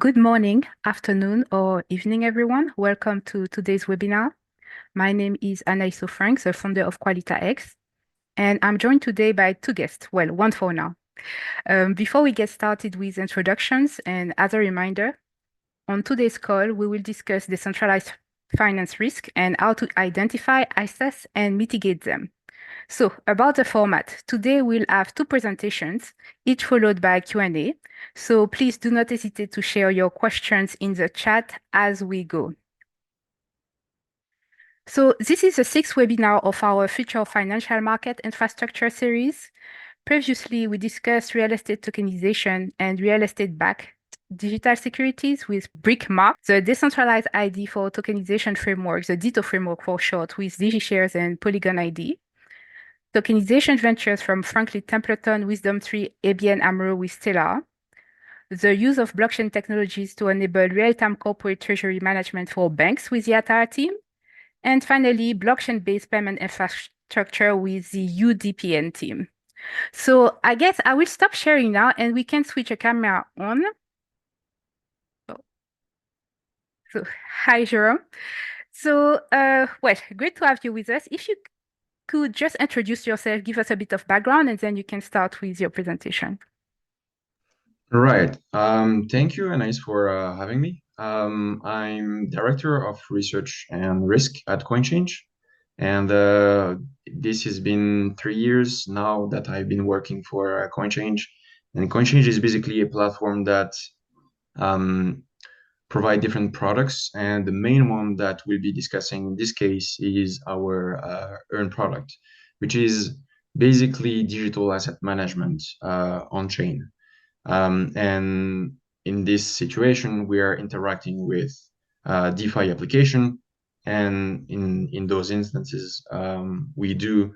Good morning, afternoon, or evening, everyone. Welcome to today's webinar. My name is Anaiso Frank, the founder of QualitaX, and I'm joined today by two guests. Well, one for now. Before we get started with introductions, and as a reminder, on today's call, we will discuss decentralized finance risk and how to identify, assess, and mitigate them. So about the format, today we'll have two presentations, each followed by Q&A. So please do not hesitate to share your questions in the chat as we go. So this is the sixth webinar of our Future Financial Market Infrastructure series. Previously, we discussed real estate tokenization and real estate-backed digital securities with BrickMark, the decentralized ID for tokenization framework, the DITO framework for short, with DigiShares and Polygon ID. Tokenization ventures from Franklin Templeton, WisdomTree, ABN AMRO with Stellar. The use of blockchain technologies to enable real-time corporate treasury management for banks with the Atara team. And finally, blockchain-based payment infrastructure with the UDPN team. So I guess I will stop sharing now and we can switch a camera on. So hi, Jerome. So, well, great to have you with us. If you could just introduce yourself, give us a bit of background, and then you can start with your presentation. Right. Thank you, Anais, for having me. I'm Director of Research and Risk at Coinchange, and this has been 3 years now that I've been working for Coinchange. And Coinchange is basically a platform that provide different products, and the main one that we'll be discussing in this case is our Earn product, which is basically digital asset management on-chain. And in this situation, we are interacting with DeFi application, and in those instances, we do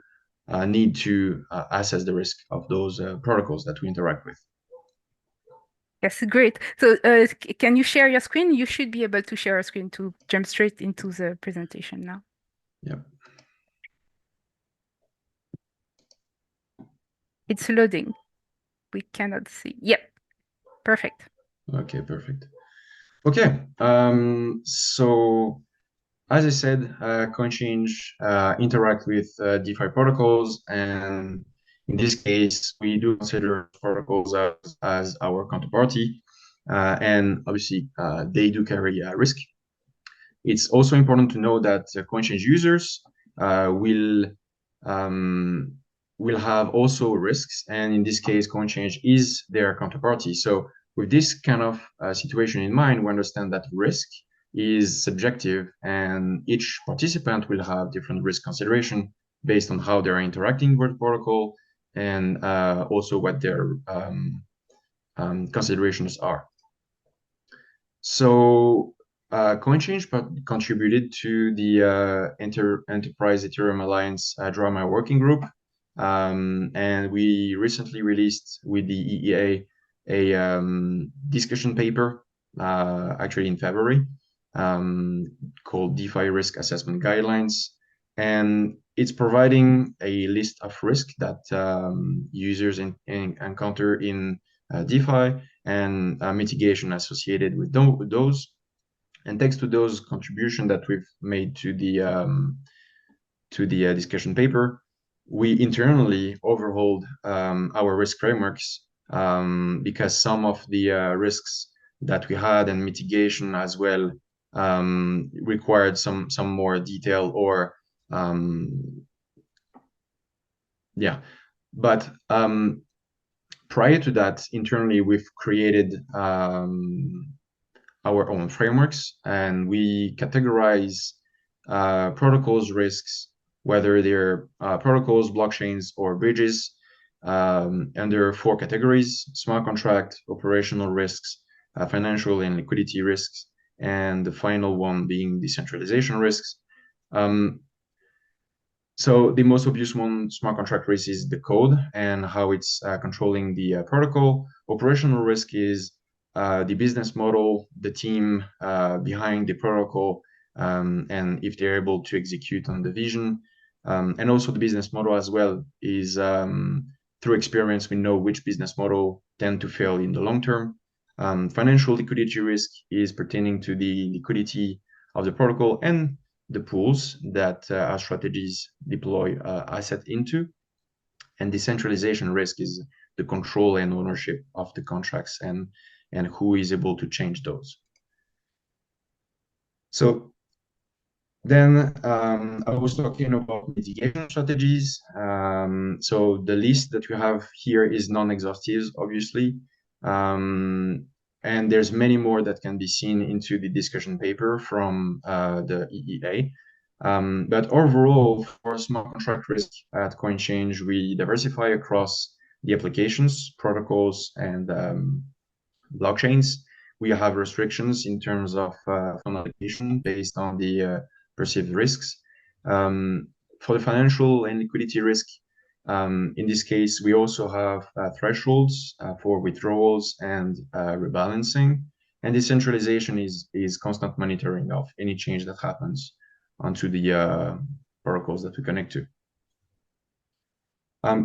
need to assess the risk of those protocols that we interact with. Yes, great. So can you share your screen? You should be able to share a screen to jump straight into the presentation now. Yeah. It's loading. We cannot see. Yep, perfect. Okay, perfect. Okay, so as I said, Coinchange interact with DeFi protocols, and in this case, we do consider protocols as our counterparty, and obviously they do carry risk. It's also important to know that Coinchange users will have also risks, and in this case, Coinchange is their counterparty. So with this kind of situation in mind, we understand that risk is subjective, and each participant will have different risk consideration based on how they're interacting with the protocol, and also what their considerations are. So Coinchange contributed to the Enterprise Ethereum Alliance drama working group, and we recently released with the EEA a discussion paper, actually in February, called DeFi Risk Assessment Guidelines, and it's providing a list of risks that users encounter in DeFi, and mitigation associated with those. And thanks to those contributions that we've made to the discussion paper, we internally overhauled our risk frameworks, because some of the risks that we had and mitigation as well required some more detail, or yeah. But prior to that, internally, we've created our own frameworks, and we categorize protocols risks, whether they're protocols, blockchains, or bridges, under 4 categories: smart contract, operational risks, financial and liquidity risks, and the final one being decentralization risks. So the most obvious one, smart contract risk, is the code and how it's controlling the protocol. Operational risk is the business model, the team behind the protocol, and if they're able to execute on the vision. And also the business model as well is, through experience, we know which business model tend to fail in the long term. Financial liquidity risk is pertaining to the liquidity of the protocol and the pools that our strategies deploy asset into. And decentralization risk is the control and ownership of the contracts and who is able to change those. So then I was talking about mitigation strategies. So the list that we have here is non-exhaustive, obviously. And there's many more that can be seen into the discussion paper from the EEA. But overall, for smart contract risk at Coinchange, we diversify across the applications, protocols, and blockchains. We have restrictions in terms of fund allocation based on the perceived risks. For the financial and liquidity risk, in this case, we also have thresholds for withdrawals and rebalancing. And decentralization is constant monitoring of any change that happens onto the protocols that we connect to.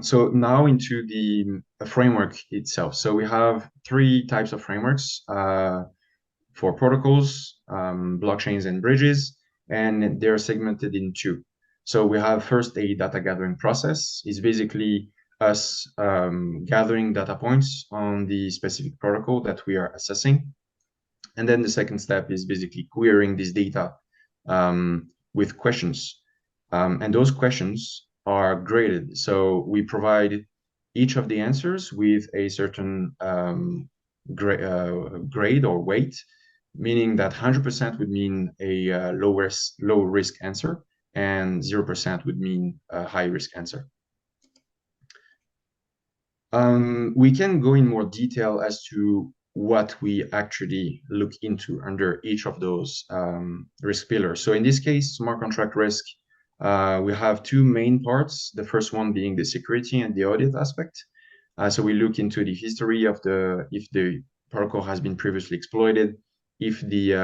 So now into the framework itself. So we have three types of frameworks for protocols, blockchains, and bridges, and they're segmented in two. So we have first a data gathering process. It's basically us gathering data points on the specific protocol that we are assessing. And then the second step is basically querying this data with questions. And those questions are graded. So we provide each of the answers with a certain grade or weight, meaning that 100% would mean a low risk answer and 0% would mean a high risk answer. We can go in more detail as to what we actually look into under each of those risk pillars. So in this case, smart contract risk, we have two main parts. The first one being the security and the audit aspect. So we look into the history of if the protocol has been previously exploited, if the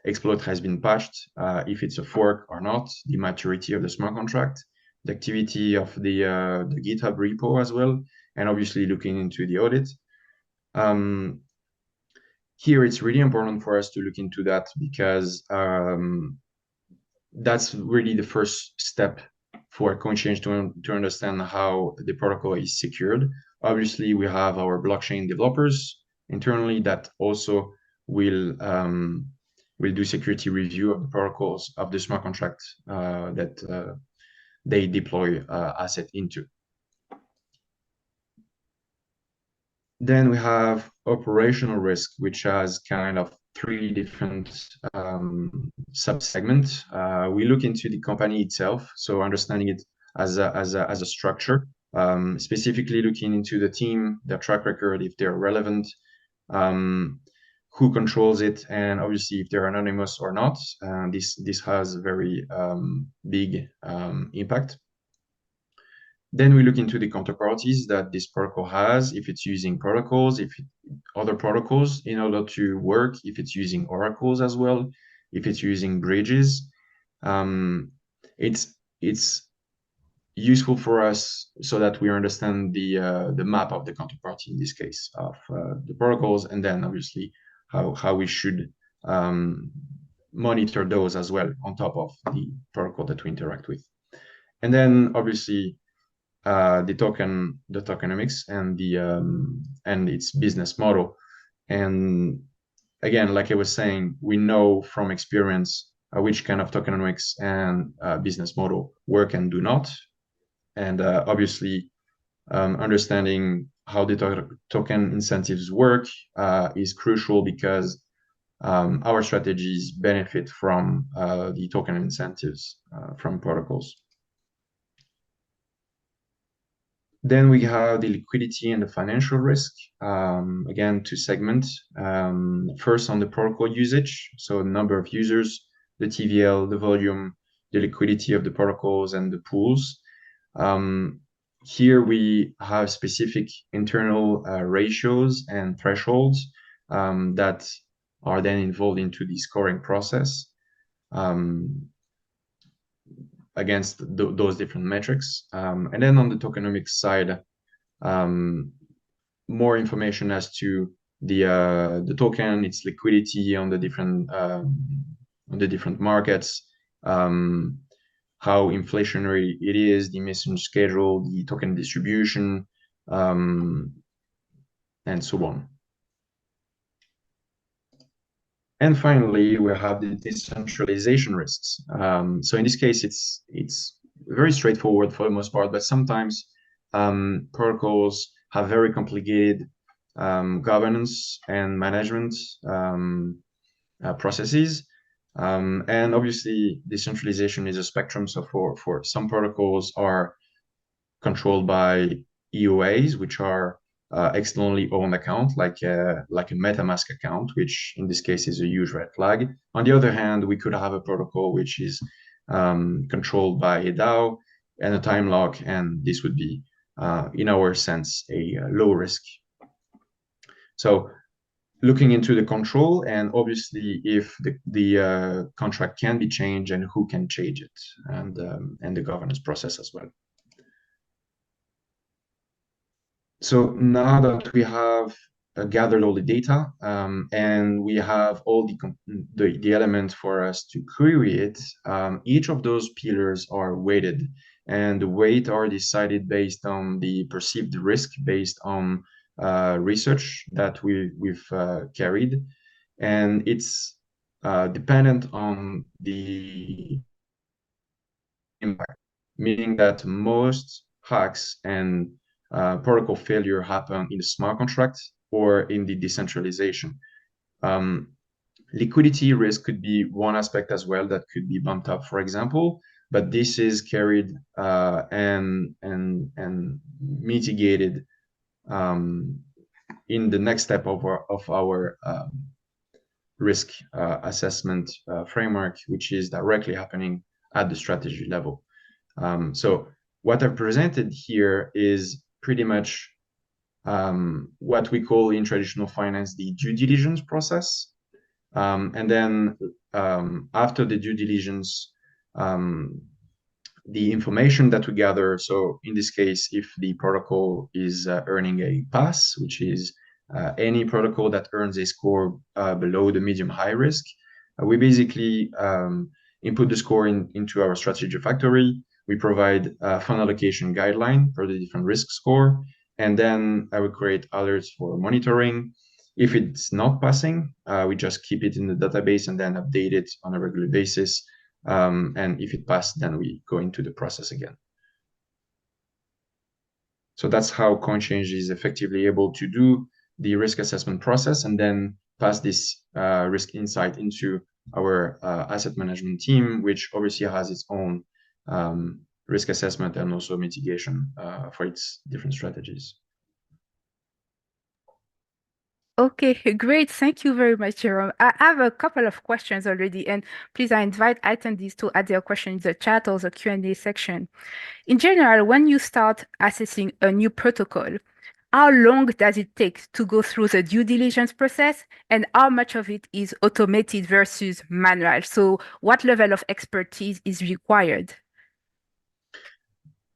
exploit has been patched, if it's a fork or not, the maturity of the smart contract, the activity of the GitHub repo as well, and obviously looking into the audit. Here, it's really important for us to look into that because that's really the first step for Coinchange to understand how the protocol is secured. Obviously, we have our blockchain developers internally that also will do security review of the protocols of the smart contract that they deploy asset into. Then we have operational risk, which has kind of three different sub-segments. We look into the company itself, so understanding it as a structure, specifically looking into the team, their track record, if they're relevant, who controls it, and obviously if they're anonymous or not. This has a very big impact. Then we look into the counterparties that this protocol has, if it's using protocols, other protocols in order to work, if it's using oracles as well, if it's using bridges. It's useful for us so that we understand the map of the counterparty in this case of the protocols, and then obviously how we should monitor those as well on top of the protocol that we interact with. And then obviously the tokenomics and its business model. And again, like I was saying, we know from experience which kind of tokenomics and business model work and do not. And obviously, understanding how the token incentives work is crucial because our strategies benefit from the token incentives from protocols. Then we have the liquidity and the financial risk, again, to segment. First on the protocol usage, so number of users, the TVL, the volume, the liquidity of the protocols and the pools. Here we have specific internal ratios and thresholds that are then involved into the scoring process against those different metrics. And then on the tokenomics side, more information as to the token, its liquidity on the different markets, how inflationary it is, the emission schedule, the token distribution, and so on. And finally, we have the decentralization risks. So in this case, it's very straightforward for the most part, but sometimes protocols have very complicated governance and management processes. And obviously, decentralization is a spectrum. So for some protocols are controlled by EOAs, which are externally owned account, like a MetaMask account, which in this case is a huge red flag. On the other hand, we could have a protocol which is controlled by a DAO and a time lock, and this would be, in our sense, a low risk. So looking into the control, and obviously if the contract can be changed and who can change it, and the governance process as well. So now that we have gathered all the data and we have all the elements for us to query it, each of those pillars are weighted, and the weight are decided based on the perceived risk, based on research that we've carried, and it's dependent on the impact, meaning that most hacks and protocol failure happen in the smart contract or in the decentralization. Liquidity risk could be one aspect as well that could be bumped up, for example, but this is carried and mitigated in the next step of our risk assessment framework, which is directly happening at the strategy level. So what I've presented here is pretty much what we call in traditional finance the due diligence process. And then after the due diligence, the information that we gather, so in this case, if the protocol is earning a pass, which is any protocol that earns a score below the medium high risk, we basically input the score into our strategy factory. We provide a fund allocation guideline for the different risk score, and then I will create alerts for monitoring. If it's not passing, we just keep it in the database and then update it on a regular basis. And if it passed, then we go into the process again. So that's how Coinchange is effectively able to do the risk assessment process and then pass this risk insight into our asset management team, which obviously has its own risk assessment and also mitigation for its different strategies. Okay, great. Thank you very much, Jerome. I have a couple of questions already, and please, I invite attendees to add their questions in the chat or the Q&A section. In general, when you start assessing a new protocol, how long does it take to go through the due diligence process, and how much of it is automated versus manual? So what level of expertise is required?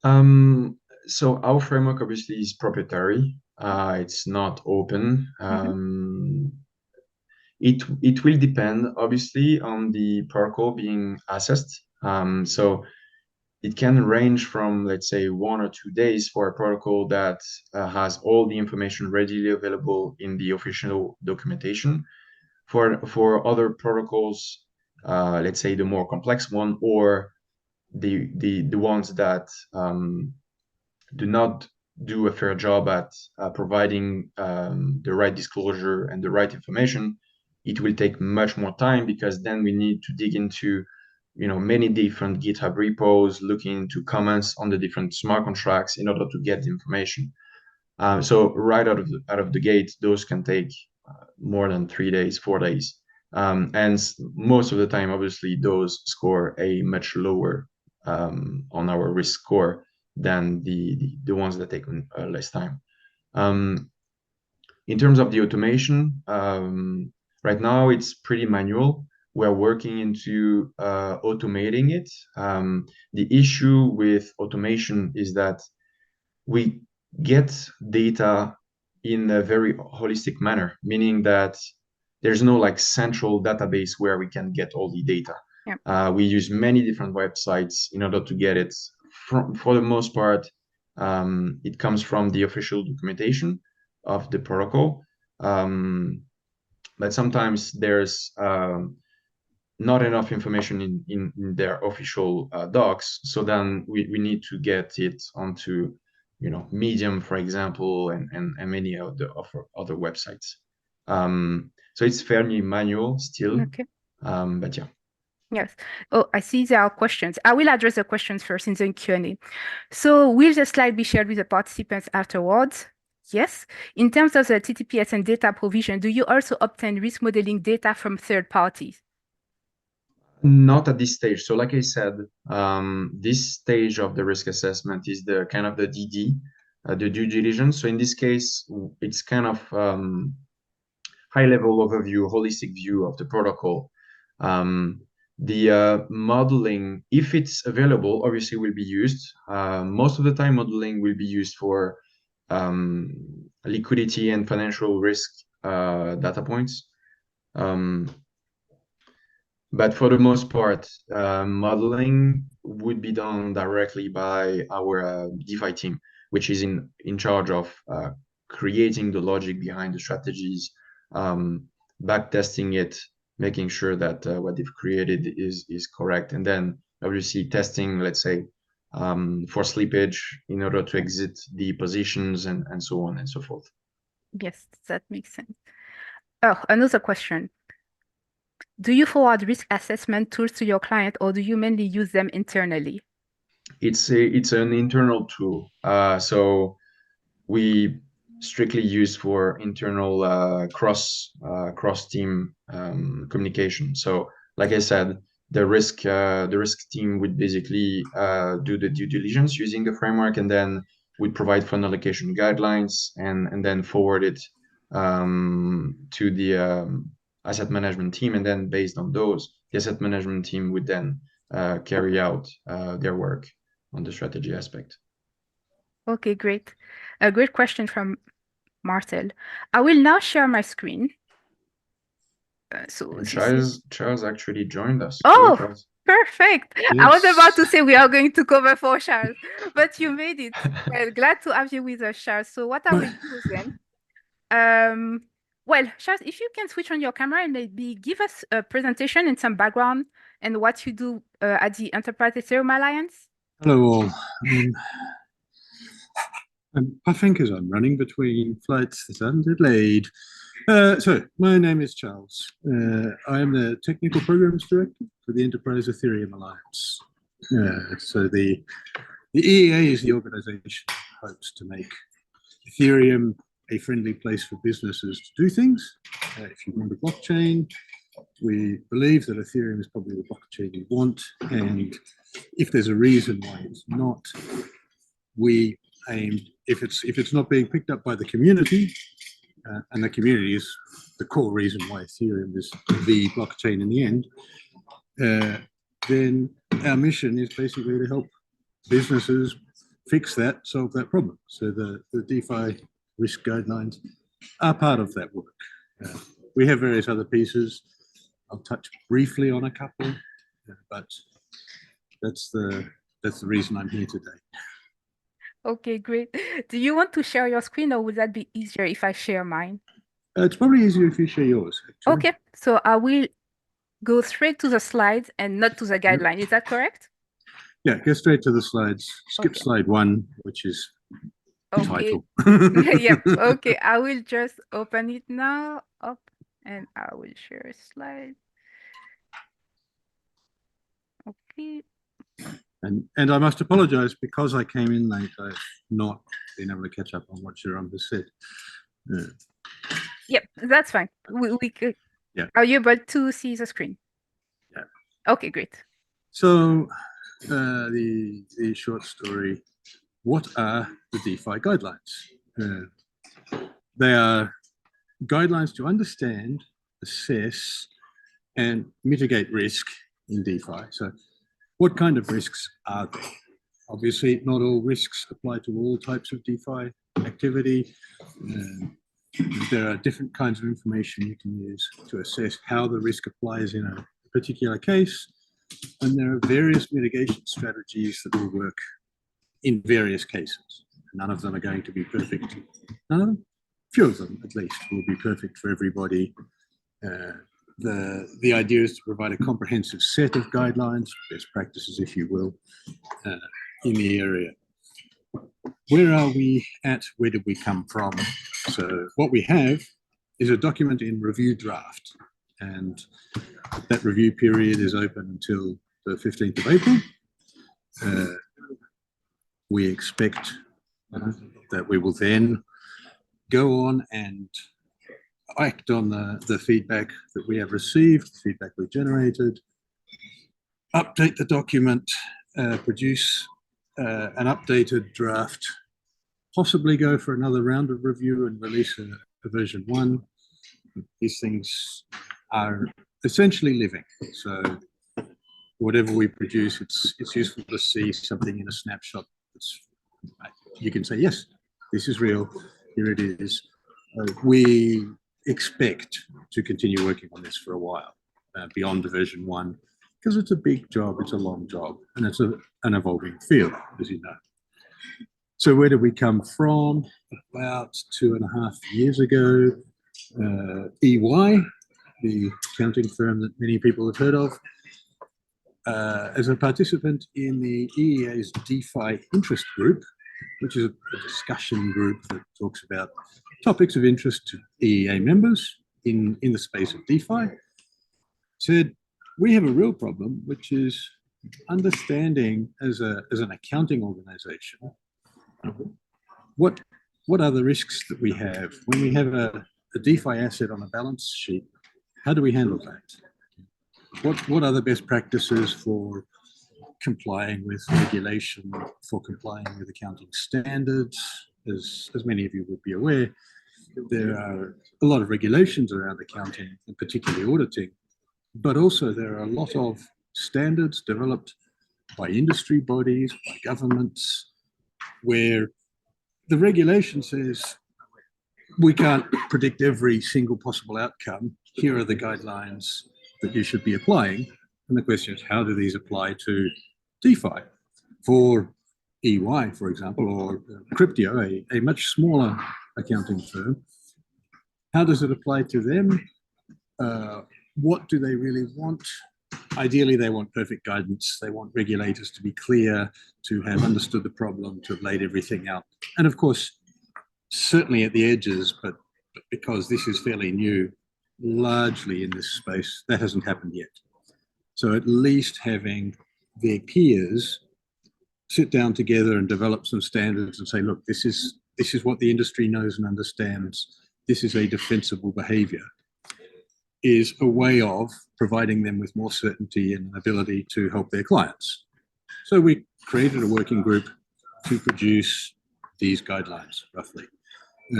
So our framework obviously is proprietary. It's not open. It will depend obviously on the protocol being assessed. So it can range from, let's say, 1 or 2 days for a protocol that has all the information readily available in the official documentation. For other protocols, let's say the more complex one, or the ones that do not do a fair job at providing the right disclosure and the right information, it will take much more time, because then we need to dig into many different GitHub repos, looking into comments on the different smart contracts in order to get the information. So right out of the gate, those can take more than 3 days, 4 days. And most of the time, obviously, those score a much lower on our risk score than the ones that take less time. In terms of the automation, right now it's pretty manual. We're working into automating it. The issue with automation is that we get data in a very holistic manner, meaning that there's no like central database where we can get all the data. Yeah. We use many different websites in order to get it. For the most part, it comes from the official documentation of the protocol. But sometimes there's not enough information in their official docs. So then we need to get it onto, Medium, for example, and many of the other websites. So it's fairly manual still, Okay. but yeah. Yes. Oh, I see there are questions. I will address the questions first in the Q&A. So will the slide be shared with the participants afterwards? Yes. In terms of the TTPS and data provision, do you also obtain risk modeling data from third parties? Not at this stage. So like I said, this stage of the risk assessment is the kind of the DD, the due diligence. So in this case, it's kind of high-level overview, holistic view of the protocol. The modeling, if it's available, obviously will be used. Most of the time, modeling will be used for liquidity and financial risk data points. But for the most part, modeling would be done directly by our DeFi team, which is in charge of creating the logic behind the strategies, back testing it, making sure that what they've created is correct, and then obviously testing, let's say, for slippage in order to exit the positions and so on and so forth. Yes, that makes sense. Oh, another question. Do you forward risk assessment tools to your client or do you mainly use them internally? It's an internal tool. So we strictly use for internal cross team communication. So like I said, the risk team would basically do the due diligence using the framework, and then would provide fund allocation guidelines and then forward it to the asset management team, and then based on those, the asset management team would then carry out their work on the strategy aspect. Okay, great. A great question from Martel. I will now share my screen. So And this is... Charles actually joined us. Hello, Oh, Charles. perfect. I was about Yes. to say we are going to cover for Charles, but you made it. Well, glad to have you with us, Charles. So what I will do then, well, Charles, if you can switch on your camera and maybe give us a presentation and some background and what you do at the Enterprise Ethereum Alliance. Hello all. I'm puffing because I'm running between flights that are delayed. So my name is Charles. I am the Technical Programs Director for the Enterprise Ethereum Alliance. So the EEA is the organization that hopes to make Ethereum a friendly place for businesses to do things. If you want a blockchain, we believe that Ethereum is probably the blockchain you want, and if there's a reason why it's not, we aim, if it's not being picked up by the community, and the community is the core reason why Ethereum is the blockchain in the end, then our mission is basically to help businesses fix that, solve that problem. So the DeFi Risk Guidelines are part of that work. We have various other pieces. I'll touch briefly on a couple, but that's the reason I'm here today. Okay, great. Do you want to share your screen or would that be easier if I share mine? It's probably easier if you share yours, actually. Okay, so I will go straight to the slides and not to the guideline. Is that correct? Yeah, go straight to the slides. Skip Okay. slide 1, which is the Okay. title. Yep. Okay, I will just open it now up and I will share a slide. Okay. And I must apologize because I came in late. I've not been able to catch up on what Jerome has said. Yep, that's fine. We could. Yeah. Are you able to see the screen? Yeah. Okay, great. So the short story, what are the DeFi guidelines? They are guidelines to understand, assess, and mitigate risk in DeFi. So what kind of risks are there? Obviously, not all risks apply to all types of DeFi activity. There are different kinds of information you can use to assess how the risk applies in a particular case. And there are various mitigation strategies that will work in various cases. None of them are going to be perfect. None of them? Few of them, at least, will be perfect for everybody. The idea is to provide a comprehensive set of guidelines, best practices, if you will, in the area. Where are we at? Where did we come from? So what we have is a document in review draft, and that review period is open until the 15th of April. We expect that we will then go on and act on the feedback that we have received, the feedback we generated, update the document, produce an updated draft, possibly go for another round of review and release a version 1. These things are essentially living. So whatever we produce, it's useful to see something in a snapshot. You can say, yes, this is real. Here it is. We expect to continue working on this for a while, beyond the version 1, because it's a big job, it's a long job, and it's an evolving field, as you know. So where did we come from? About 2.5 years ago, EY, the accounting firm that many people have heard of, as a participant in the EEA's DeFi interest group, which is a discussion group that talks about topics of interest to EEA members in the space of DeFi, said, we have a real problem, which is understanding as an accounting organization, what are the risks that we have? When we have a DeFi asset on a balance sheet, how do we handle that? What are the best practices for complying with regulation, for complying with accounting standards? As many of you would be aware, there are a lot of regulations around accounting, and particularly auditing, but also there are a lot of standards developed by industry bodies, by governments, where the regulation says we can't predict every single possible outcome. Here are the guidelines that you should be applying. And the question is, how do these apply to DeFi? For EY, for example, or Cryptio, a much smaller accounting firm, how does it apply to them? What do they really want? Ideally, they want perfect guidance. They want regulators to be clear, to have understood the problem, to have laid everything out. And of course, certainly at the edges, but because this is fairly new, largely in this space, that hasn't happened yet. So at least having their peers sit down together and develop some standards and say, look, this is what the industry knows and understands. This is a defensible behavior, is a way of providing them with more certainty and an ability to help their clients. So we created a working group to produce these guidelines, roughly.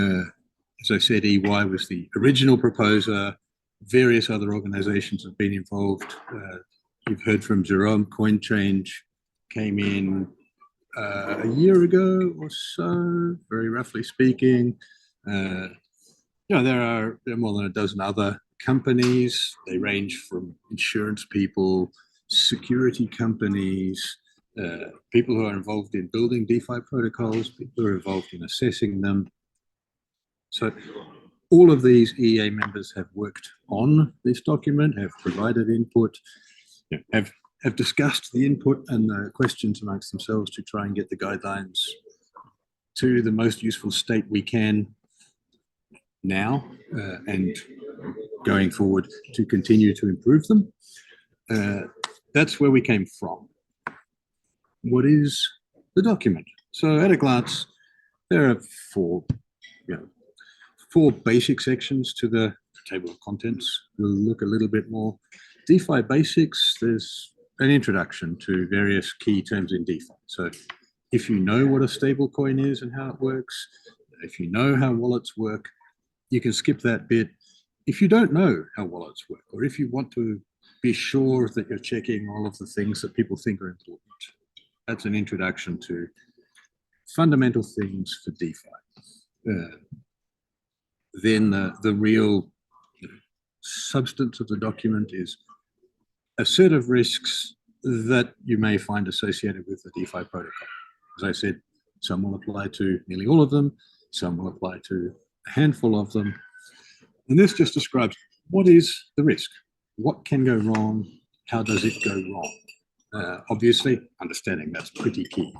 As I said, EY was the original proposer. Various other organizations have been involved. You've heard from Jerome. Coinchange came in a year ago or so, very roughly speaking. There are more than a dozen other companies. They range from insurance people, security companies, people who are involved in building DeFi protocols, people who are involved in assessing them. So all of these EEA members have worked on this document, have provided input, have discussed the input and the questions amongst themselves to try and get the guidelines to the most useful state we can now, and going forward to continue to improve them. That's where we came from. What is the document? So at a glance, there are four basic sections to the table of contents. We'll look a little bit more. DeFi basics, there's an introduction to various key terms in DeFi. So if you know what a stable coin is and how it works, if you know how wallets work, you can skip that bit. If you don't know how wallets work, or if you want to be sure that you're checking all of the things that people think are important, That's an introduction to fundamental things for DeFi. Then the real substance of the document is a set of risks that you may find associated with the DeFi protocol. As I said, some will apply to nearly all of them, some will apply to a handful of them. And this just describes what is the risk, what can go wrong, how does it go wrong? Obviously, understanding that's pretty key.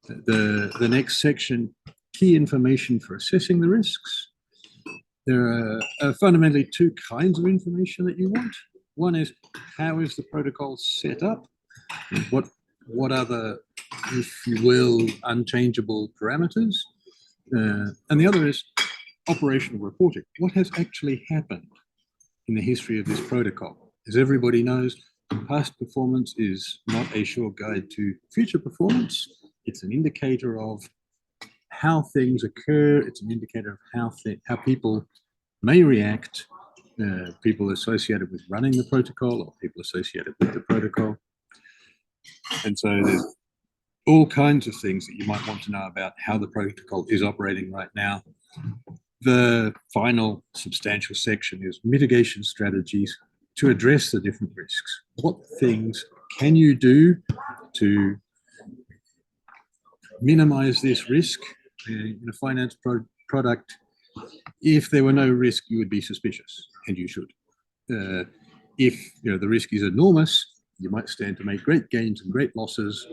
The next section, key information for assessing the risks. There are fundamentally two kinds of information that you want. One is, how is the protocol set up? What are the, if you will, unchangeable parameters? And the other is operational reporting. What has actually happened in the history of this protocol? As everybody knows, past performance is not a sure guide to future performance. It's an indicator of how things occur. It's an indicator of how people may react, people associated with running the protocol or people associated with the protocol. And so there's all kinds of things that you might want to know about how the protocol is operating right now. The final substantial section is mitigation strategies to address the different risks. What things can you do to minimize this risk? In a finance product, if there were no risk, you would be suspicious, and you should. If the risk is enormous, you might stand to make great gains and great losses.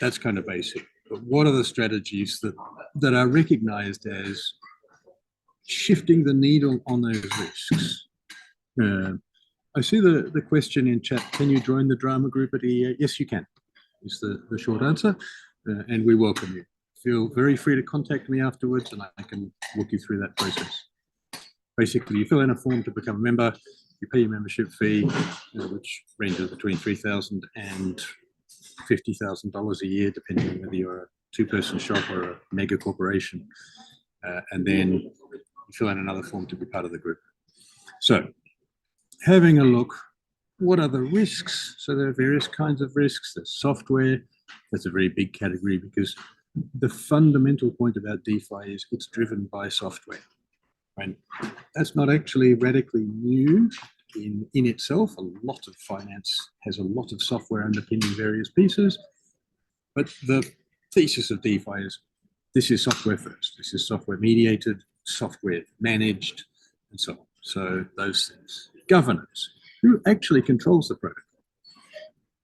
That's kind of basic. But what are the strategies that are recognized as shifting the needle on those risks? I see the question in chat, can you join the drama group at EEA? Yes, you can, is the short answer, and we welcome you. Feel very free to contact me afterwards and I can walk you through that process. Basically, you fill in a form to become a member, you pay your membership fee, which ranges between $3,000 and $50,000 a year, depending on whether you're a two-person shop or a mega corporation. And then you fill in another form to be part of the group. So, having a look, what are the risks? So there are various kinds of risks. There's software. That's a very big category because the fundamental point about DeFi is it's driven by software. And that's not actually radically new in itself. A lot of finance has a lot of software underpinning various pieces. But the thesis of DeFi is this is software first. This is software mediated, software managed, and so on. So those things. Governance. Who actually controls the protocol?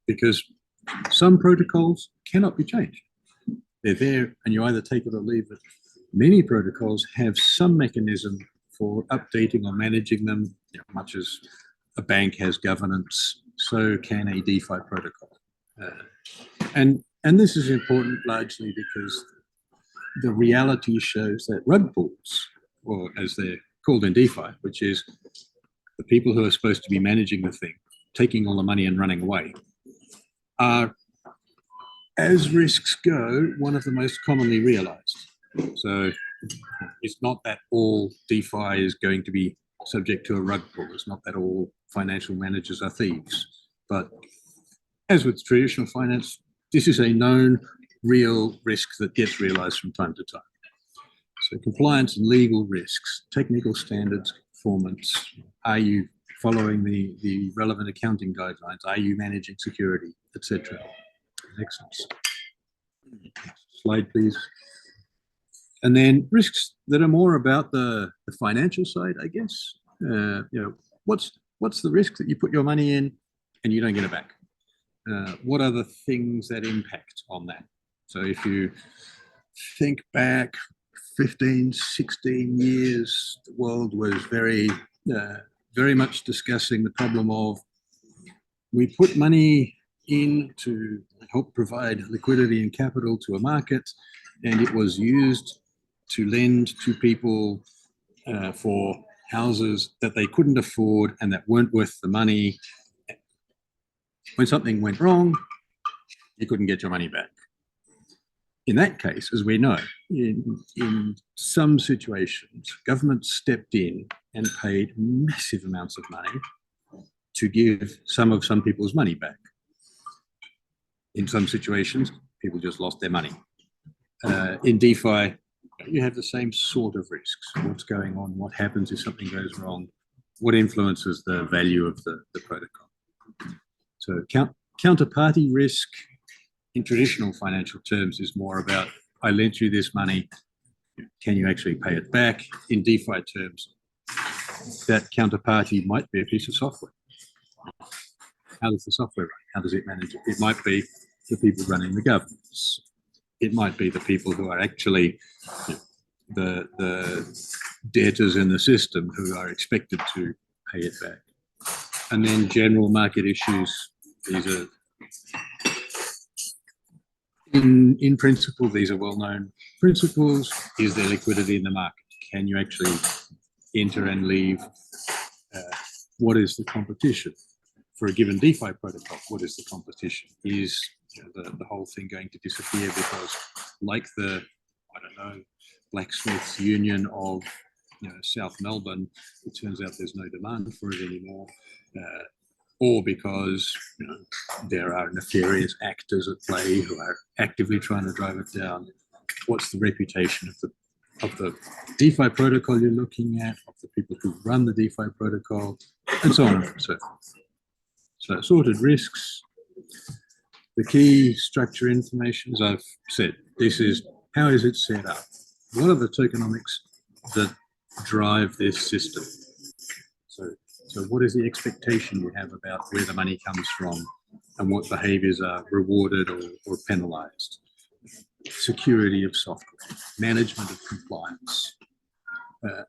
Because some protocols cannot be changed. They're there and you either take it or leave it. Many protocols have some mechanism for updating or managing them, much as a bank has governance, so can a DeFi protocol. And this is important largely because the reality shows that rug pulls, or as they're called in DeFi, which is the people who are supposed to be managing the thing, taking all the money and running away, are, as risks go, one of the most commonly realized. So it's not that all DeFi is going to be subject to a rug pull. It's not that all financial managers are thieves. But as with traditional finance, this is a known real risk that gets realized from time to time. So compliance and legal risks, technical standards, performance. Are you following the relevant accounting guidelines? Are you managing security, etc.? Excellent. Slide, please. And then risks that are more about the financial side, I guess. What's the risk that you put your money in and you don't get it back? What are the things that impact on that? So if you think back 15, 16 years, the world was very much discussing the problem of we put money in to help provide liquidity and capital to a market, and it was used to lend to people for houses that they couldn't afford and that weren't worth the money. When something went wrong, you couldn't get your money back. In that case, as we know, in some situations, governments stepped in and paid massive amounts of money to give some people's money back. In some situations, people just lost their money. In DeFi, you have the same sort of risks. What's going on? What happens if something goes wrong? What influences the value of the protocol? So counterparty risk in traditional financial terms is more about, I lent you this money, can you actually pay it back? In DeFi terms, that counterparty might be a piece of software. How does the software run? How does it manage it? It might be the people running the governance. It might be the people who are actually the debtors in the system who are expected to pay it back. And then general market issues. These are, in principle, these are well-known principles. Is there liquidity in the market? Can you actually enter and leave? What is the competition? For a given DeFi protocol, what is the competition? Is the whole thing going to disappear because, like the, I don't know, blacksmiths union of South Melbourne, it turns out there's no demand for it anymore, or because there are nefarious actors at play who are actively trying to drive it down. What's the reputation of the DeFi protocol you're looking at, of the people who run the DeFi protocol, and so on and so forth. So sorted risks. The key structure information, as I've said, this is how is it set up? What are the tokenomics that drive this system? So what is the expectation you have about where the money comes from and what behaviors are rewarded or penalized? Security of software, management of compliance,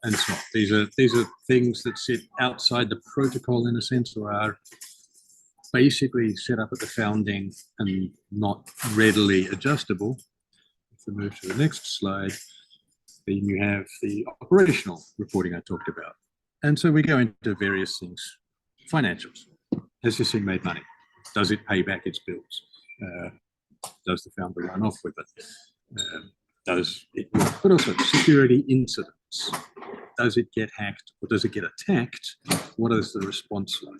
and so on. These are things that sit outside the protocol in a sense, or are basically set up at the founding and not readily adjustable. If we move to the next slide, then you have the operational reporting I talked about. And so we go into various things. Financials. Has this thing made money? Does it pay back its bills? Does the founder run off with it? Does it work? But also security incidents. Does it get hacked or does it get attacked? What is the response like?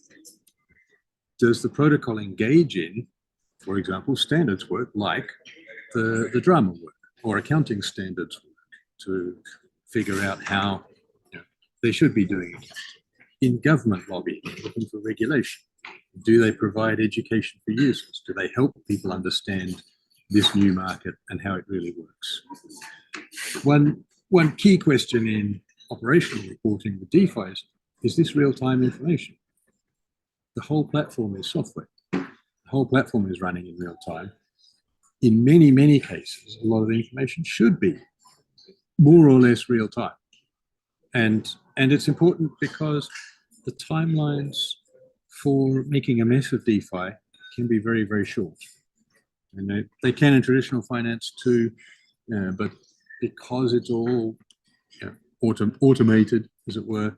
Does the protocol engage in, for example, standards work like the drama work or accounting standards work to figure out how they should be doing it? In government lobbying, looking for regulation, do they provide education for users? Do they help people understand this new market and how it really works? One key question in operational reporting with DeFi is this real-time information? The whole platform is software. The whole platform is running in real time. In many, many cases, a lot of the information should be more or less real time. And it's important because the timelines for making a mess of DeFi can be very, very short. And they can in traditional finance too, but because it's all automated, as it were,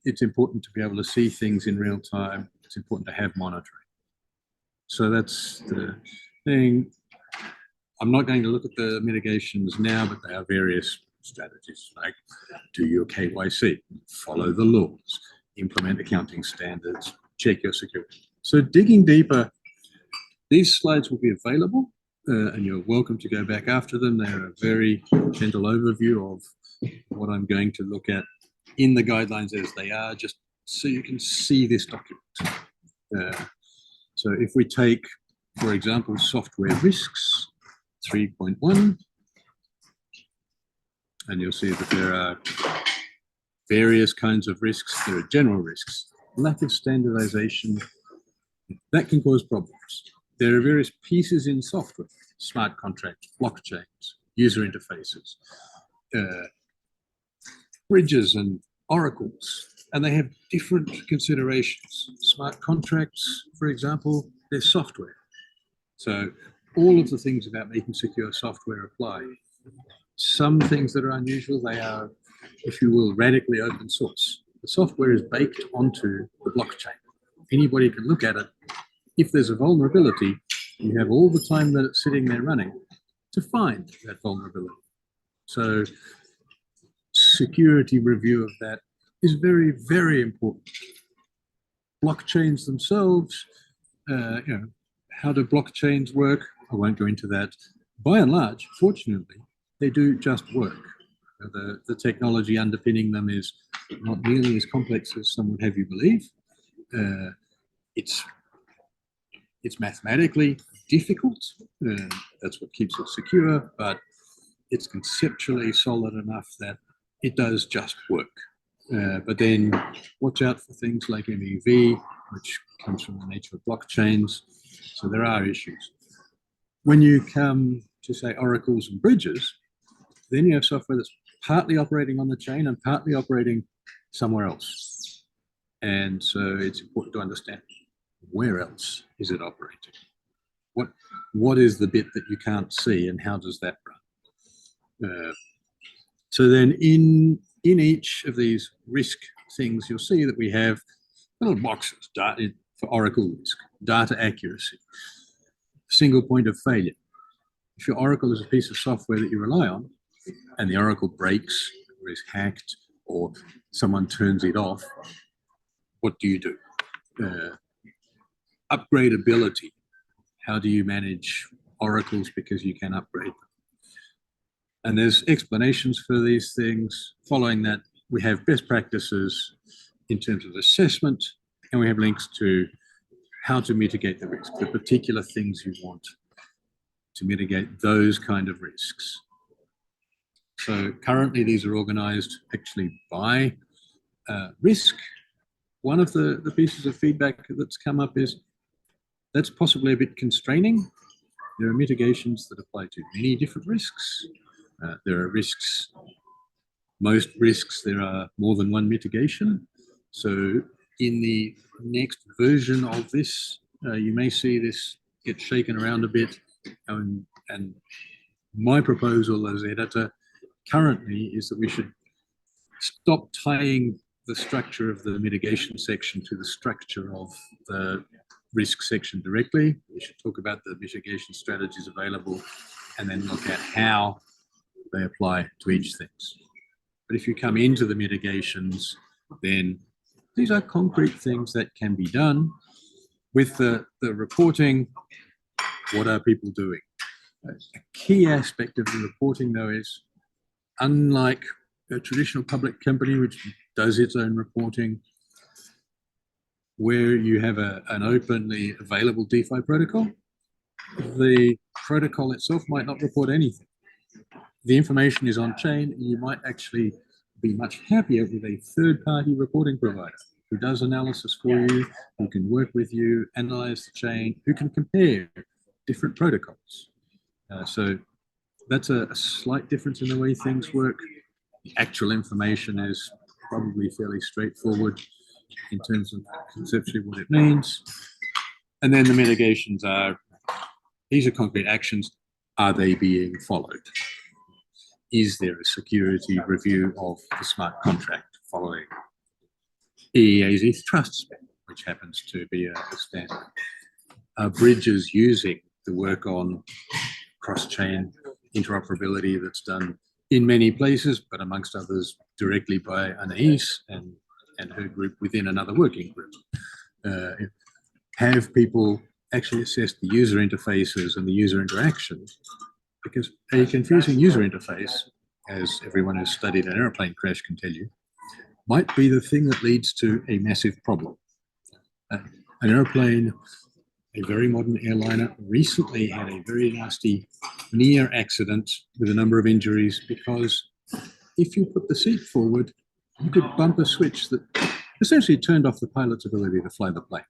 it's important to be able to see things in real time. It's important to have monitoring. So that's the thing. I'm not going to look at the mitigations now, but there are various strategies like do your KYC, follow the laws, implement accounting standards, check your security. So digging deeper, these slides will be available and you're welcome to go back after them. They're a very gentle overview of what I'm going to look at in the guidelines as they are, just so you can see this document. So if we take, for example, software risks 3.1, and you'll see that there are various kinds of risks. There are general risks, lack of standardization, that can cause problems. There are various pieces in software, smart contracts, blockchains, user interfaces, bridges and oracles, and they have different considerations. Smart contracts, for example, they're software. So all of the things about making secure software apply. Some things that are unusual, they are, if you will, radically open source. The software is baked onto the blockchain. Anybody can look at it. If there's a vulnerability, you have all the time that it's sitting there running to find that vulnerability. So security review of that is very, very important. Blockchains themselves, How do blockchains work? I won't go into that. By and large, fortunately, they do just work. The technology underpinning them is not nearly as complex as some would have you believe. It's mathematically difficult. That's what keeps it secure, but it's conceptually solid enough that it does just work. But then watch out for things like MEV, which comes from the nature of blockchains. So there are issues. When you come to, say, oracles and bridges, then you have software that's partly operating on the chain and partly operating somewhere else. And so it's important to understand, where else is it operating? What is the bit that you can't see, and how does that run? So then in each of these risk things, you'll see that we have little boxes for oracle risk, data accuracy, single point of failure. If your oracle is a piece of software that you rely on, and the oracle breaks or is hacked or someone turns it off, what do you do? Upgradability. How do you manage oracles because you can upgrade them? And there's explanations for these things. Following that, we have best practices in terms of assessment, and we have links to how to mitigate the risk, the particular things you want to mitigate those kind of risks. So currently these are organized actually by risk. One of the pieces of feedback that's come up is that's possibly a bit constraining. There are mitigations that apply to many different risks. There are risks, most risks, there are more than one mitigation. So in the next version of this, you may see this get shaken around a bit. And my proposal as editor currently is that we should stop tying the structure of the mitigation section to the structure of the risk section directly. We should talk about the mitigation strategies available and then look at how they apply to each thing. But if you come into the mitigations, then these are concrete things that can be done. With the reporting, what are people doing? A key aspect of the reporting, though, is unlike a traditional public company which does its own reporting, where you have an openly available DeFi protocol, the protocol itself might not report anything. The information is on chain, and you might actually be much happier with a third-party reporting provider who does analysis for you, who can work with you, analyze the chain, who can compare different protocols. So that's a slight difference in the way things work. The actual information is probably fairly straightforward in terms of conceptually what it means. And then the mitigations are, these are concrete actions. Are they being followed? Is there a security review of the smart contract following EEA's ETH trust spec, which happens to be a standard? Are bridges using the work on cross-chain interoperability that's done in many places, but amongst others directly by Anais and her group within another working group? Have people actually assessed the user interfaces and the user interactions? Because a confusing user interface, as everyone who's studied an airplane crash can tell you, might be the thing that leads to a massive problem. An airplane, a very modern airliner, recently had a very nasty near accident with a number of injuries because if you put the seat forward, you could bump a switch that essentially turned off the pilot's ability to fly the plane.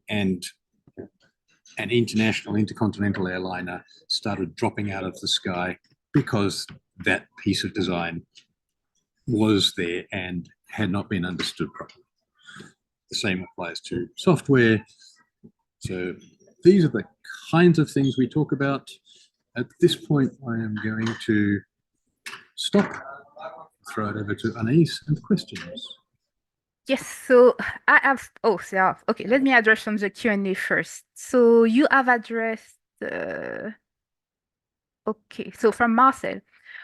And an international, intercontinental airliner started dropping out of the sky because that piece of design was there and had not been understood properly. The same applies to software. So these are the kinds of things we talk about. At this point, I am going to stop, throw it over to Anais and questions. Yes, so I have, okay, let me address from the Q&A first. So you have addressed, okay, so from Marcel,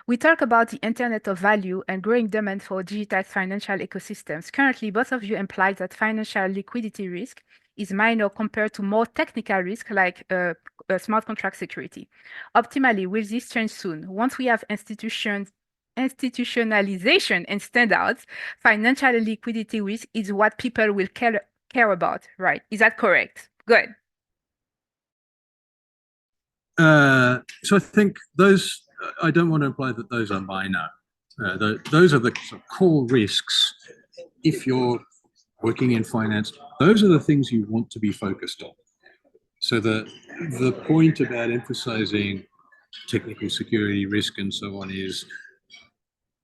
we talk about the Internet of Value and growing demand for digital financial ecosystems. Currently, both of you implied that financial liquidity risk is minor compared to more technical risk like smart contract security. Optimally, will this change soon? Once we have institutionalization and standards, financial liquidity risk is what people will care about, right? Is that correct? Good. So I think those, I don't want to imply that those are minor. Those are the sort of core risks. If you're working in finance, those are the things you want to be focused on. So the point about emphasizing technical security risk and so on is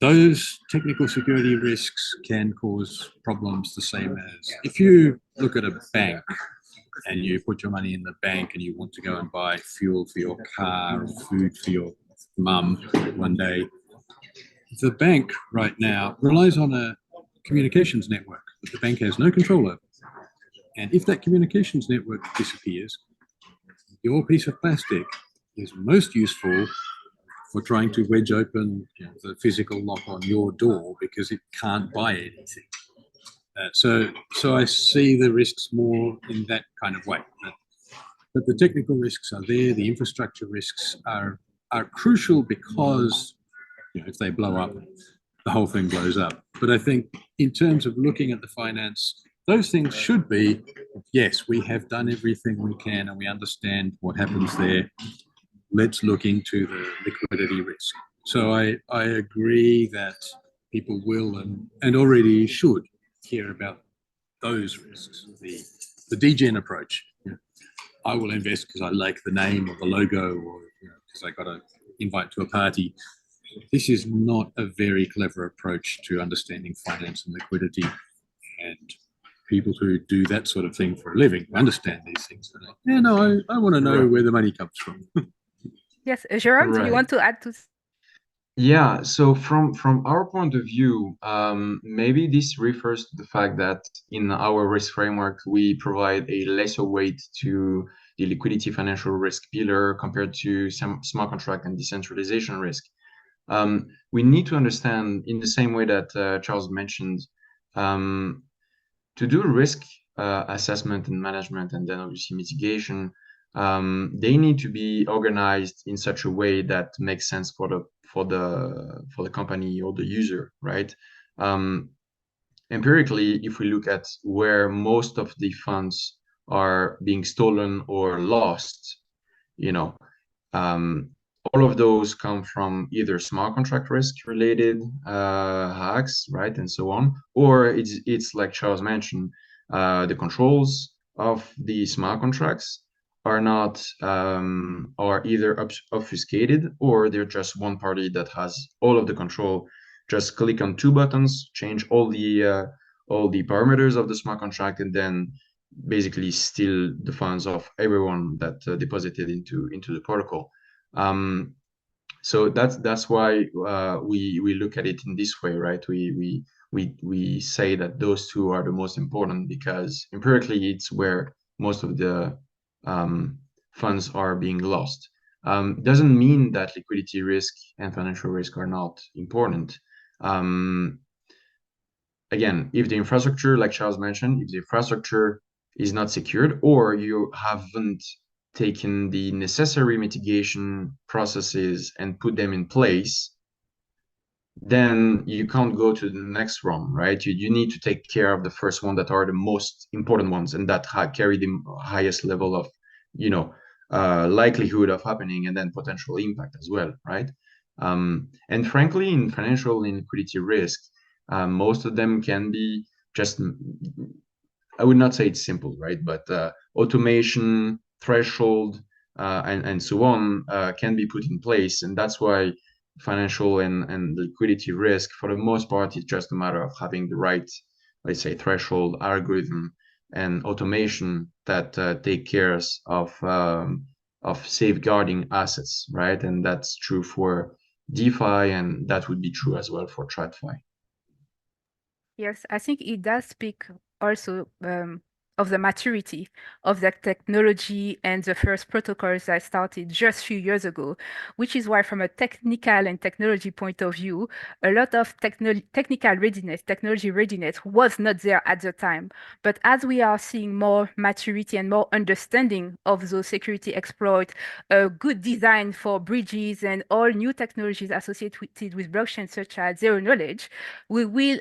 those technical security risks can cause problems the same as if you look at a bank and you put your money in the bank and you want to go and buy fuel for your car or food for your mum one day. The bank right now relies on a communications network that the bank has no control over. And if that communications network disappears, your piece of plastic is most useful for trying to wedge open the physical lock on your door because it can't buy anything. So I see the risks more in that kind of way. But the technical risks are there. The infrastructure risks are crucial because if they blow up, the whole thing blows up. But I think in terms of looking at the finance, those things should be, yes, we have done everything we can and we understand what happens there. Let's look into the liquidity risk. So I agree that people will and already should care about those risks. The degen approach. I will invest because I like the name or the logo or because I got an invite to a party. This is not a very clever approach to understanding finance and liquidity. And people who do that sort of thing for a living understand these things. Like, I want to know where the money comes from. Yes, Jerome, do you want to add to? Yeah, so from our point of view, maybe this refers to the fact that in our risk framework, we provide a lesser weight to the liquidity financial risk pillar compared to some smart contract and decentralization risk. We need to understand in the same way that Charles mentioned, to do risk assessment and management and then obviously mitigation, they need to be organized in such a way that makes sense for the company or the user, right? Empirically, if we look at where most of the funds are being stolen or lost, all of those come from either smart contract risk related hacks, right, and so on, or it's like Charles mentioned, the controls of the smart contracts are not are either obfuscated or they're just one party that has all of the control. Just click on two buttons, change all the parameters of the smart contract, and then basically steal the funds of everyone that deposited into the protocol. So that's why we look at it in this way, right? We say that those two are the most important because empirically it's where most of the funds are being lost. Doesn't mean that liquidity risk and financial risk are not important. Again, if the infrastructure, like Charles mentioned, if the infrastructure is not secured or you haven't taken the necessary mitigation processes and put them in place, then you can't go to the next one, right? You need to take care of the first one that are the most important ones and that carry the highest level of, likelihood of happening and then potential impact as well, right? And frankly, in financial and liquidity risk, most of them can be just, I would not say it's simple, right? But automation, threshold, and so on can be put in place. And that's why financial and liquidity risk, for the most part, is just a matter of having the right, let's say, threshold, algorithm, and automation that take care of safeguarding assets, right? And that's true for DeFi, and that would be true as well for TradFi. Yes, I think it does speak also of the maturity of the technology and the first protocols that started just a few years ago, which is why from a technical and technology point of view, a lot of technical readiness, technology readiness was not there at the time. But as we are seeing more maturity and more understanding of those security exploits, a good design for bridges and all new technologies associated with blockchain, such as zero knowledge, we will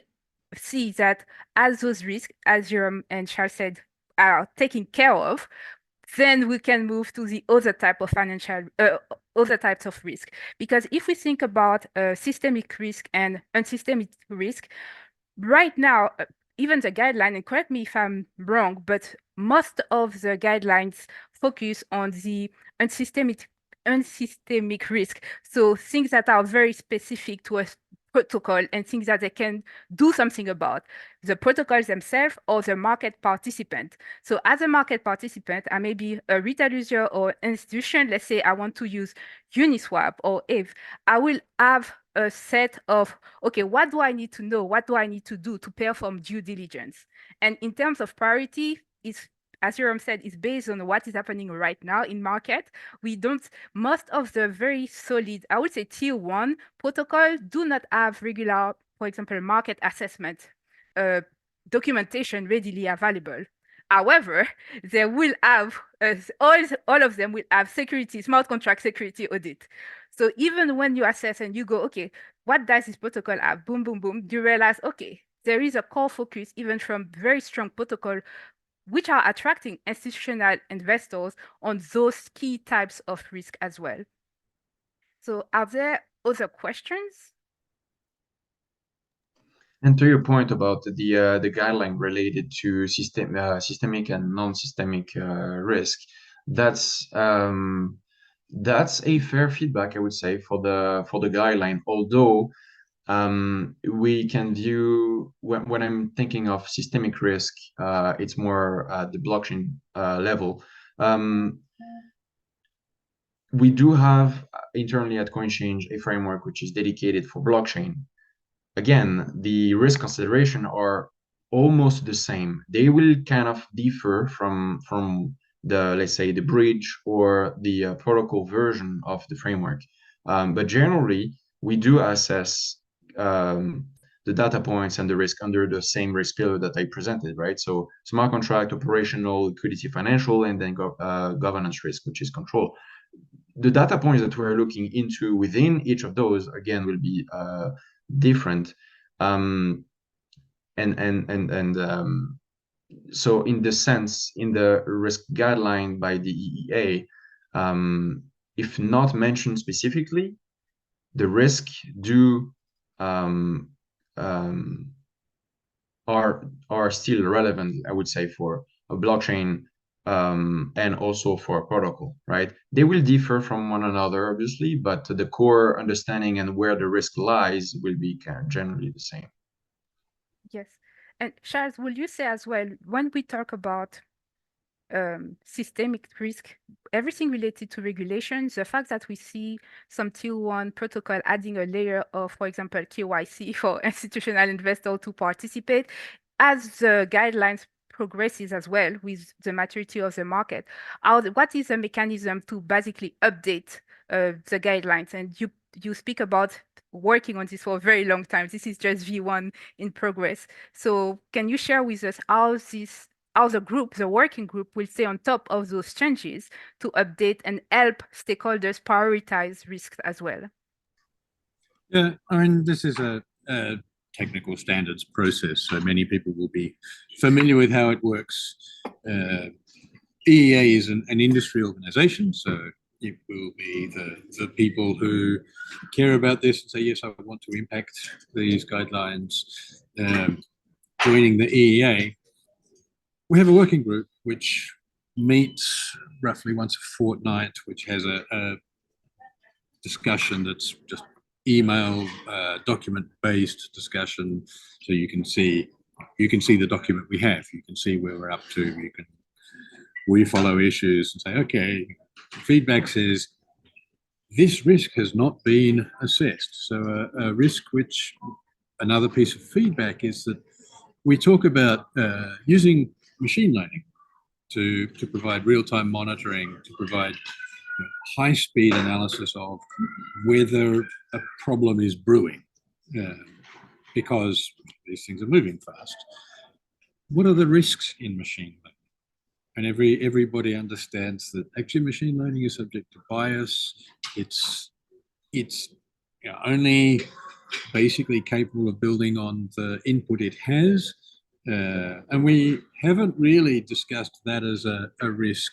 see that as those risks, as Jerome and Charles said, are taken care of, then we can move to the other type of other types of risk. Because if we think about systemic risk and unsystemic risk, right now, even the guideline, and correct me if I'm wrong, but most of the guidelines focus on the unsystemic risk. So things that are very specific to a protocol and things that they can do something about, the protocols themselves or the market participant. So as a market participant, I may be a retail user or institution. Let's say I want to use Uniswap or Eve. I will have a set of, okay, what do I need to know? What do I need to do to perform due diligence? And in terms of priority, it's, as Jerome said, is based on what is happening right now in market. We don't, most of the very solid, I would say tier one protocol do not have regular, for example, market assessment documentation readily available. However, they will have, all of them will have security, smart contract security audit. So even when you assess and you go, okay, what does this protocol have? Boom, boom, boom. You realize, okay, there is a core focus even from very strong protocol which are attracting institutional investors on those key types of risk as well. So are there other questions? And to your point about the guideline related to systemic and non-systemic risk, that's a fair feedback, I would say, for the guideline. Although we can view when I'm thinking of systemic risk, it's more at the blockchain level. We do have internally at Coinchange a framework which is dedicated for blockchain. Again, the risk consideration are almost the same. They will kind of differ from the, let's say, the bridge or the protocol version of the framework. But generally, we do assess the data points and the risk under the same risk pillar that I presented, right? So smart contract, operational, liquidity, financial, and then governance risk, which is control. The data points that we're looking into within each of those, again, will be different. So in the sense, in the risk guideline by the EEA, if not mentioned specifically, the risk do are still relevant, I would say, for a blockchain and also for a protocol, right? They will differ from one another, obviously, but the core understanding and where the risk lies will be kind of generally the same. Yes. And Charles, will you say as well, when we talk about systemic risk, everything related to regulations, the fact that we see some tier one protocol adding a layer of, for example, KYC for institutional investors to participate, as the guidelines progresses as well with the maturity of the market, what is the mechanism to basically update the guidelines? And you speak about working on this for a very long time. This is just V1 in progress. So can you share with us how the working group will stay on top of those changes to update and help stakeholders prioritize risks as well? Yeah, I mean, this is a technical standards process, so many people will be familiar with how it works. EEA is an industry organization, so it will be the people who care about this and say, yes, I want to impact these guidelines, joining the EEA. We have a working group which meets roughly once a fortnight, which has a discussion that's just email document-based discussion, so you can see the document we have, you can see where we're up to, we follow issues and say, okay, feedback says this risk has not been assessed. So a risk which, another piece of feedback is that we talk about using machine learning to provide real-time monitoring, to provide high-speed analysis of whether a problem is brewing, because these things are moving fast. What are the risks in machine learning? And everybody understands that actually machine learning is subject to bias. It's only basically capable of building on the input it has. And we haven't really discussed that as a risk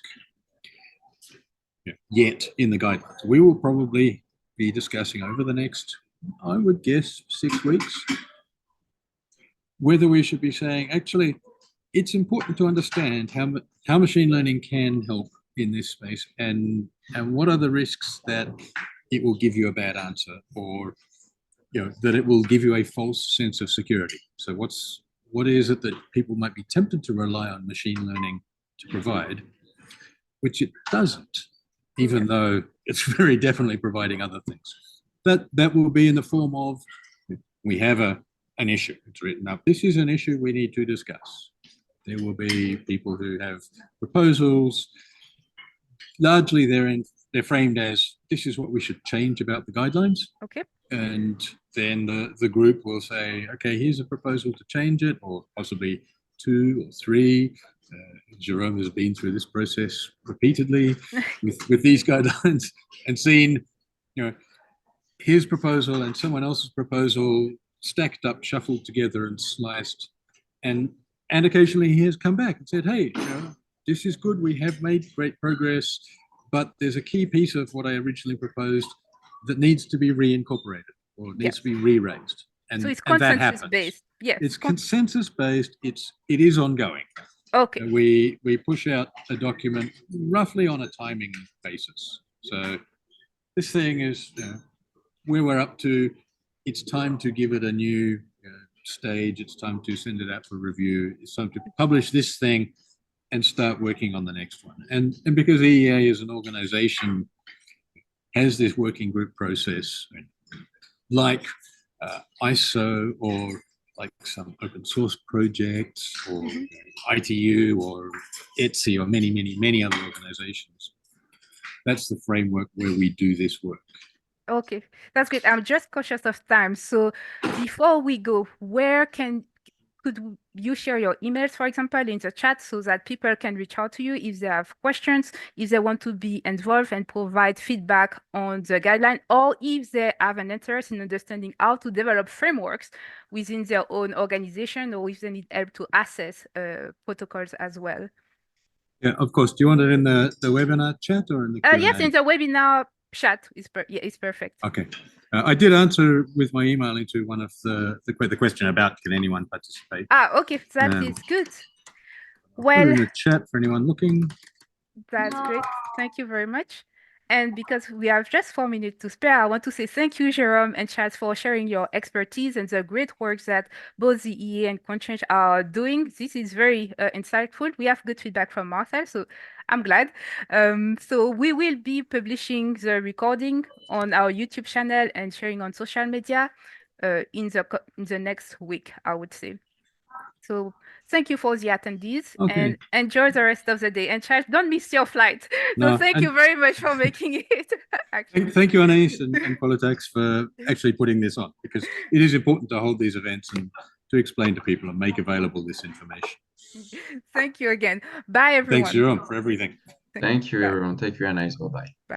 yet in the guidelines. We will probably be discussing over the next, I would guess, 6 weeks, whether we should be saying, actually, it's important to understand how machine learning can help in this space, and what are the risks that it will give you a bad answer, or that it will give you a false sense of security. So what is it that people might be tempted to rely on machine learning to provide, which it doesn't, even though it's very definitely providing other things. That will be in the form of, we have an issue, it's written up, this is an issue we need to discuss. There will be people who have proposals. Largely they're framed as, this is what we should change about the guidelines. Okay. And then the group will say, okay, here's a proposal to change it, or possibly 2 or 3. Jerome has been through this process repeatedly with these guidelines and seen, his proposal and someone else's proposal stacked up, shuffled together and sliced. And occasionally he has come back and said, hey, this is good. We have made great progress, but there's a key piece of what I originally proposed that needs to be reincorporated or needs to be re-raised. And, so it's and that consensus happens. based. Yes. It's consensus based. It is ongoing. Okay. We push out a document roughly on a timing basis. So this thing is where we're up to. It's time to give it a new stage. It's time to send it out for review. It's time to publish this thing and start working on the next one. And because EEA as an organization has this working group process, like ISO or like some open source projects or ITU or ETSI or many other organizations. That's the framework where we do this work. Okay, that's great. I'm just cautious of time. So before we go, could you share your emails, for example, in the chat so that people can reach out to you if they have questions, if they want to be involved and provide feedback on the guideline, or if they have an interest in understanding how to develop frameworks within their own organization, or if they need help to assess protocols as well? Yeah, of course. Do you want it in the webinar chat or in the Q&A? Yes, in the webinar chat is it's perfect. Okay. I did answer with my email into one of the question about can anyone participate. Okay, that is good. Well, put in the chat for anyone looking. That's great. Thank you very much. And because we have just 4 minutes to spare, I want to say thank you, Jerome and Chaals, for sharing your expertise and the great work that both the EA and Coinchange are doing. This is very insightful. We have good feedback from Marcel, so I'm glad. So we will be publishing the recording on our YouTube channel and sharing on social media in the next week, I would say. So thank you for the attendees and enjoy the rest of the day. And Chaals, don't miss your flight. So thank you very much for making it. Thank you, Anais and Politax, for actually putting this on, because it is important to hold these events and to explain to people and make available this information. Thank you again. Bye, everyone. Thanks, Jerome, for everything. Thank you, everyone. Take care, Anais. Bye-bye.